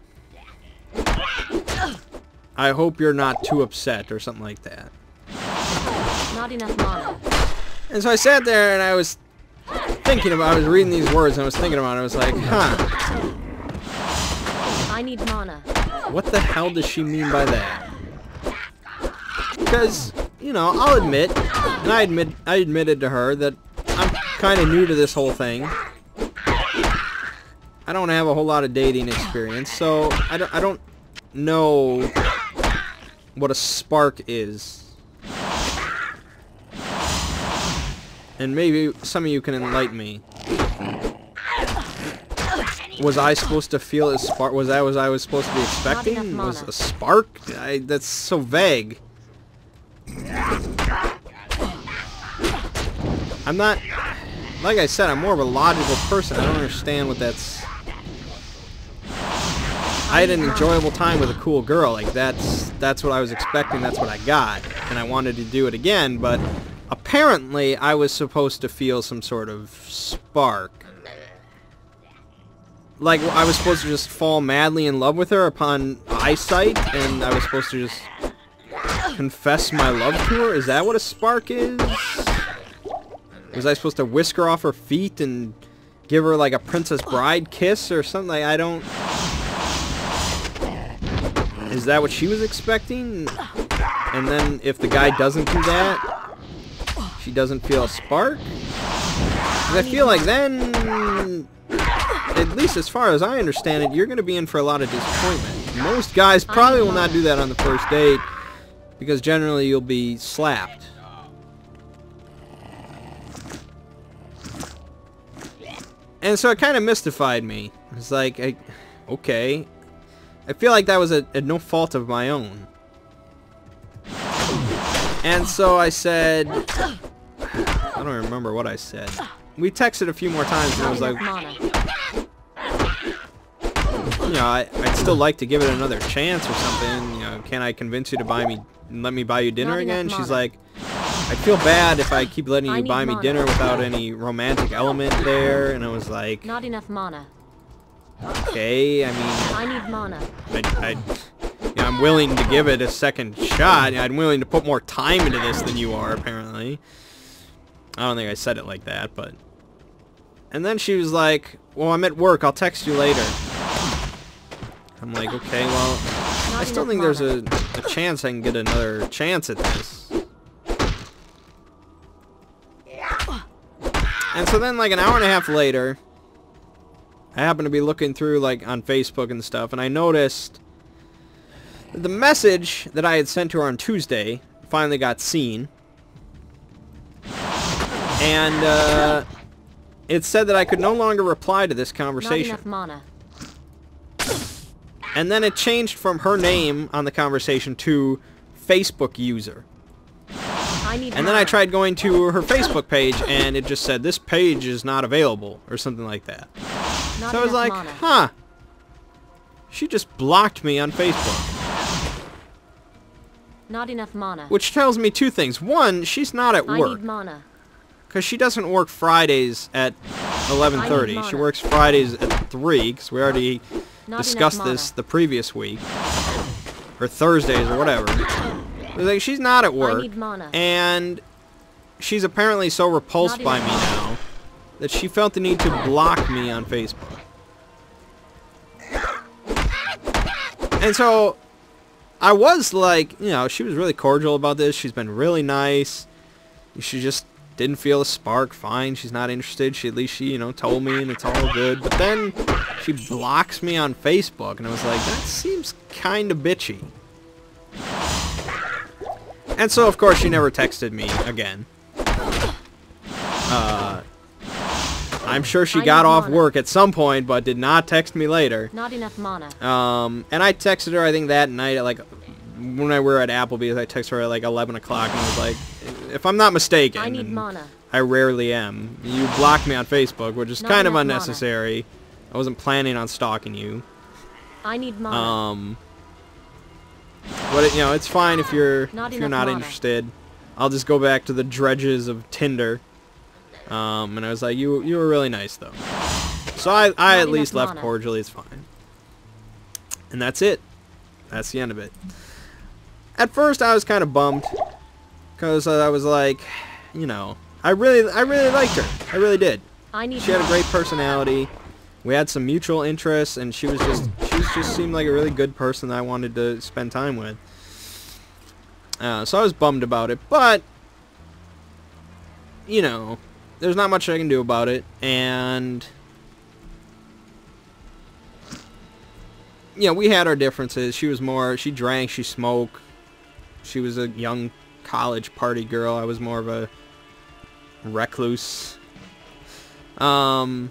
I hope you're not too upset or something like that. Not enough mana. And so I sat there and I was thinking about, I was reading these words and I was thinking about it. I was like, huh. I need mana. What the hell does she mean by that? Because, you know, I'll admit, and I admitted to her that I'm kind of new to this whole thing. I don't have a whole lot of dating experience, so I don't know what a spark is. And maybe some of you can enlighten me. Was I supposed to feel a spark? Was that what I was supposed to be expecting? Was a spark? That's so vague. I'm not... Like I said, I'm more of a logical person. I don't understand what that's... I had an enjoyable time with a cool girl. Like, that's what I was expecting. That's what I got. And I wanted to do it again, but apparently I was supposed to feel some sort of spark. Like, I was supposed to just fall madly in love with her upon eyesight, and I was supposed to just confess my love to her? Is that what a spark is? Was I supposed to whisk her off her feet and give her, like, a Princess Bride kiss or something? Like, I don't... Is that what she was expecting? And then, if the guy doesn't do that, she doesn't feel a spark? 'Cause I feel like then... At least as far as I understand it, you're going to be in for a lot of disappointment. Most guys probably will not do that on the first date, because generally you'll be slapped. And so it kind of mystified me. It's like, okay. I feel like that was a no fault of my own. And so I said... I don't remember what I said. We texted a few more times and I was like... You know, I'd still like to give it another chance or something. You know, can I convince you to let me buy you dinner again? She's like, I feel bad if I keep letting you buy me dinner without any romantic element there. And I was like, not enough mana. Okay, I mean, I need mana. You know, I'm willing to give it a second shot. I'm willing to put more time into this than you are, apparently. I don't think I said it like that, but... And then she was like, well, I'm at work. I'll text you later. I'm like, okay, well, I still think there's a chance I can get another chance at this. And so then, like, an hour and a half later, I happened to be looking through, like, on Facebook and stuff, and I noticed that the message that I had sent to her on Tuesday finally got seen. And, it said that I could no longer reply to this conversation. Not enough mana. And then it changed from her name on the conversation to Facebook user. And then I tried going to her Facebook page, and it just said, this page is not available, or something like that. So I was like, huh. She just blocked me on Facebook. Not enough mana. Which tells me two things. One, she's not at work. I need mana. Because she doesn't work Fridays at 11:30. She works Fridays at 3, because we already discussed this the previous week. Or Thursdays, or whatever. Like, she's not at work. And she's apparently so repulsed by me now that she felt the need to block me on Facebook. And so, I was like, you know, she was really cordial about this. She's been really nice. She just didn't feel a spark. Fine, she's not interested. At least she, you know, told me, and it's all good. But then she blocks me on Facebook, and I was like, that seems kind of bitchy. And so, of course, she never texted me again. I'm sure she got off work at some point, but did not text me later. Not enough mana. And I texted her, I think, that night at, like, when we were at Applebee's, I texted her at, like, 11 o'clock, and I was like, if I'm not mistaken, I need mana. I rarely am, you blocked me on Facebook, which is kind of unnecessary. I wasn't planning on stalking you. I need mana. But, you know, it's fine if you're not interested. I'll just go back to the dredges of Tinder. And I was like, you were really nice, though. So I at enough least left mana. cordially. It's fine. And that's it. That's the end of it. At first, I was kind of bummed. Because I was like, you know, I really liked her. I really did. She had a great personality. We had some mutual interests, and she just seemed like a really good person that I wanted to spend time with. So I was bummed about it, but you know, there's not much I can do about it, and you know, we had our differences. She drank, she smoked. She was a young college party girl. I was more of a recluse. And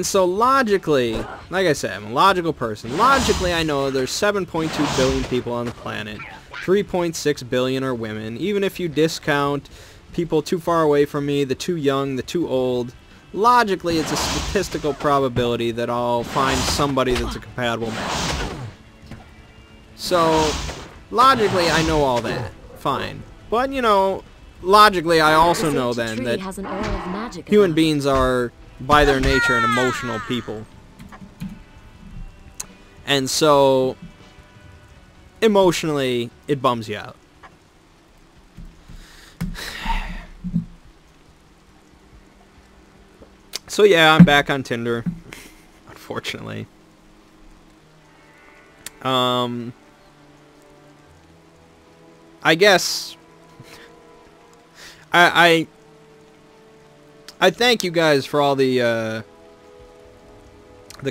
so logically, like I said, I'm a logical person. Logically, I know there's 7.2 billion people on the planet. 3.6 billion are women. Even if you discount people too far away from me, the too young, the too old, logically it's a statistical probability that I'll find somebody that's a compatible match. So, logically, I know all that. Fine. But, you know, logically, I also know then that human beings are, by their nature, an emotional people. And so, emotionally, it bums you out. So yeah, I'm back on Tinder, unfortunately. I guess I thank you guys for all the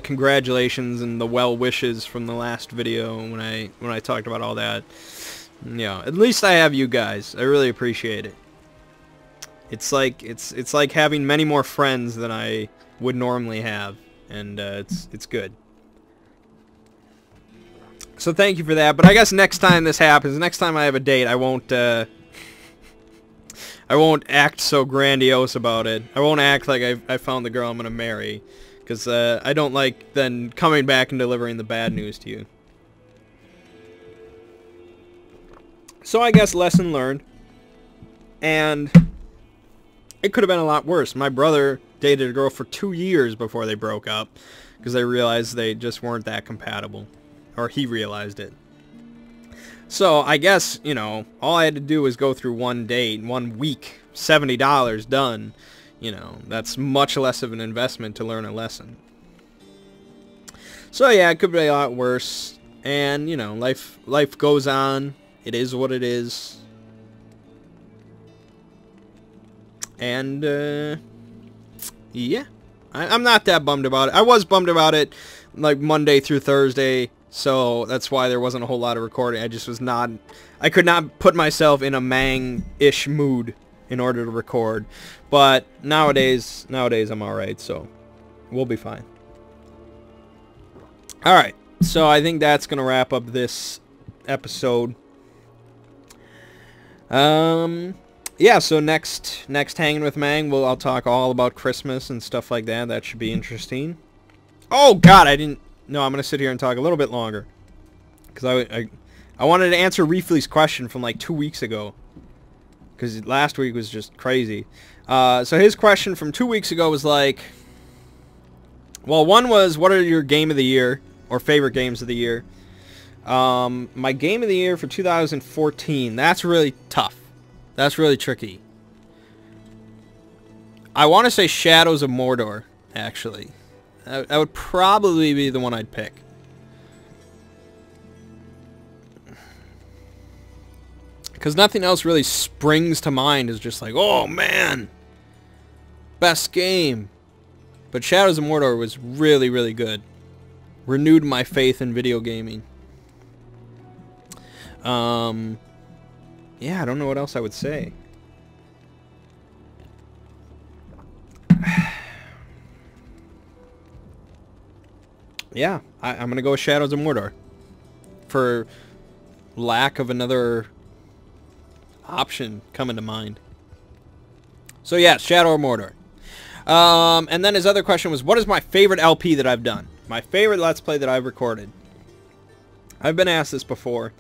congratulations and the well wishes from the last video when I talked about all that. Yeah, at least I have you guys. I really appreciate it. It's like having many more friends than I would normally have, and it's good. So thank you for that. But I guess next time this happens, next time I have a date, I won't act so grandiose about it. I won't act like I found the girl I'm gonna marry, because I don't like then coming back and delivering the bad news to you. So I guess lesson learned. And it could have been a lot worse. My brother dated a girl for 2 years before they broke up, because they realized they just weren't that compatible. Or he realized it. So I guess, you know, all I had to do was go through one date, 1 week, $70 done. You know, that's much less of an investment to learn a lesson. So yeah, it could be a lot worse. And, you know, life goes on. It is what it is. And, yeah. I'm not that bummed about it. I was bummed about it, like, Monday through Thursday, so that's why there wasn't a whole lot of recording. I just was not... I could not put myself in a Mangg-ish mood in order to record. But nowadays I'm alright, so we'll be fine. Alright, so I think that's going to wrap up this episode. Yeah, so next Hanging with Mangg, I'll talk all about Christmas and stuff like that. That should be interesting. Oh, God, no, I'm going to sit here and talk a little bit longer. Because I wanted to answer Reefly's question from like 2 weeks ago. Because last week was just crazy. So his question from 2 weeks ago was like... Well, one was, what are your game of the year? Or favorite games of the year? My game of the year for 2014, that's really tough. That's really tricky. I want to say Shadows of Mordor, actually. That would probably be the one I'd pick. Because nothing else really springs to mind as just like, oh man, best game. But Shadows of Mordor was really, really good. Renewed my faith in video gaming. Yeah, I don't know what else I would say. Yeah, I'm going to go with Shadows of Mordor. For lack of another option coming to mind. So yeah, Shadow of Mordor. And then his other question was, what is my favorite LP that I've done? My favorite Let's Play that I've recorded. I've been asked this before.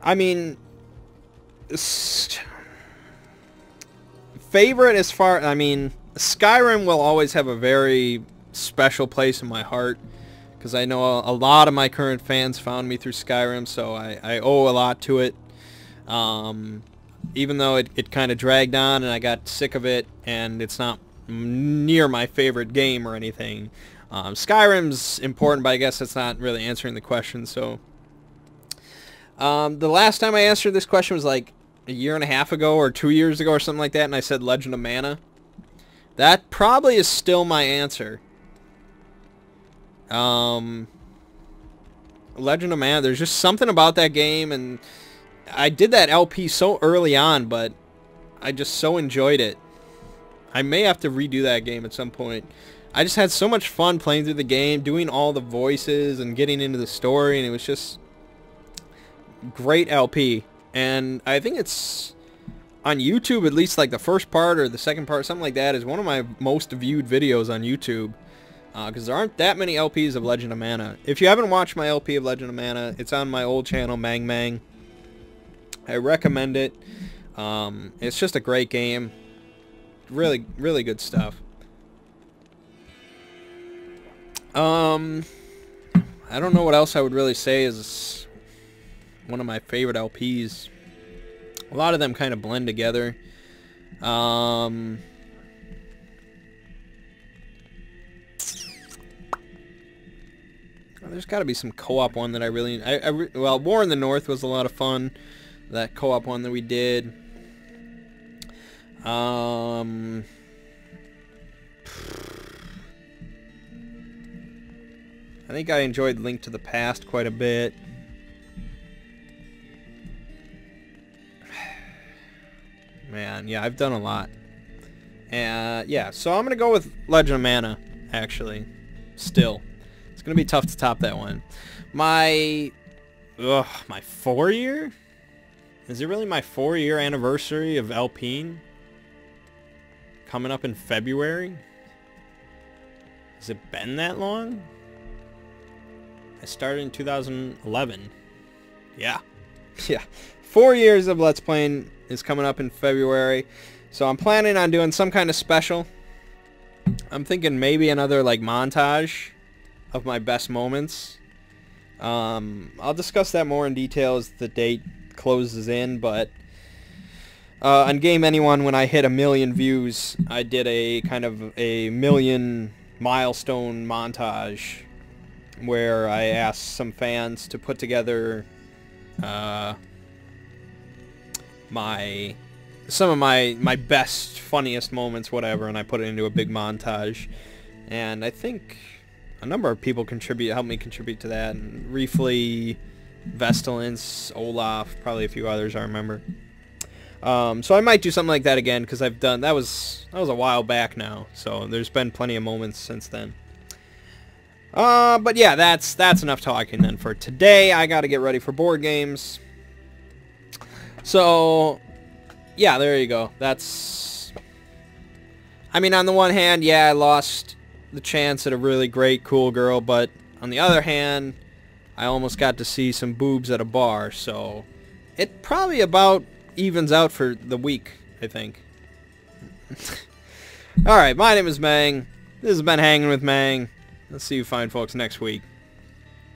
I mean, Favorite as far, I mean, Skyrim will always have a very special place in my heart, because I know a lot of my current fans found me through Skyrim, so I owe a lot to it. Even though it kind of dragged on and I got sick of it, and it's not near my favorite game or anything. Skyrim's important, but I guess that's not really answering the question. So the last time I answered this question was like a year and a half ago or 2 years ago or something like that, and I said Legend of Mana. That probably is still my answer. Legend of Mana, there's just something about that game, and I did that LP so early on, but I just so enjoyed it. I may have to redo that game at some point. I just had so much fun playing through the game, doing all the voices and getting into the story, and it was just great LP. And I think it's on YouTube, at least like the first part or the second part, something like that, is one of my most viewed videos on YouTube. Because there aren't that many LPs of Legend of Mana. If you haven't watched my LP of Legend of Mana, it's on my old channel, Mangg. I recommend it. It's just a great game. Really, really good stuff. I don't know what else I would really say is one of my favorite LPs. A lot of them kind of blend together. There's got to be some co-op one that I really... well, War in the North was a lot of fun. That co-op one that we did. I think I enjoyed Link to the Past quite a bit. Man, yeah, I've done a lot. Yeah, so I'm going to go with Legend of Mana, actually. Still. It's going to be tough to top that one. My 4-year? Is it really my 4-year anniversary of Alpine? Coming up in February? Has it been that long? I started in 2011. Yeah. Yeah. 4 years of Let's Playing is coming up in February. So I'm planning on doing some kind of special. I'm thinking maybe another like montage of my best moments. I'll discuss that more in detail as the date closes in, but on Game Anyone, when I hit 1 million views, I did a kind of a 1 million milestone montage where I asked some fans to put together some of my best, funniest moments, whatever, and I put it into a big montage. And I think a number of people helped me contribute to that. And Reefly, Vestalence, Olaf, probably a few others I remember. So I might do something like that again, because I've done that was a while back now. So there's been plenty of moments since then. But yeah, that's enough talking then for today. I got to get ready for board games. So yeah, there you go. That's, I mean, on the one hand, yeah, I lost the chance at a really great, cool girl, but on the other hand, I almost got to see some boobs at a bar, so it probably about evens out for the week, I think. Alright, my name is Mangg. This has been Hanging with Mangg. Let's see you fine folks next week.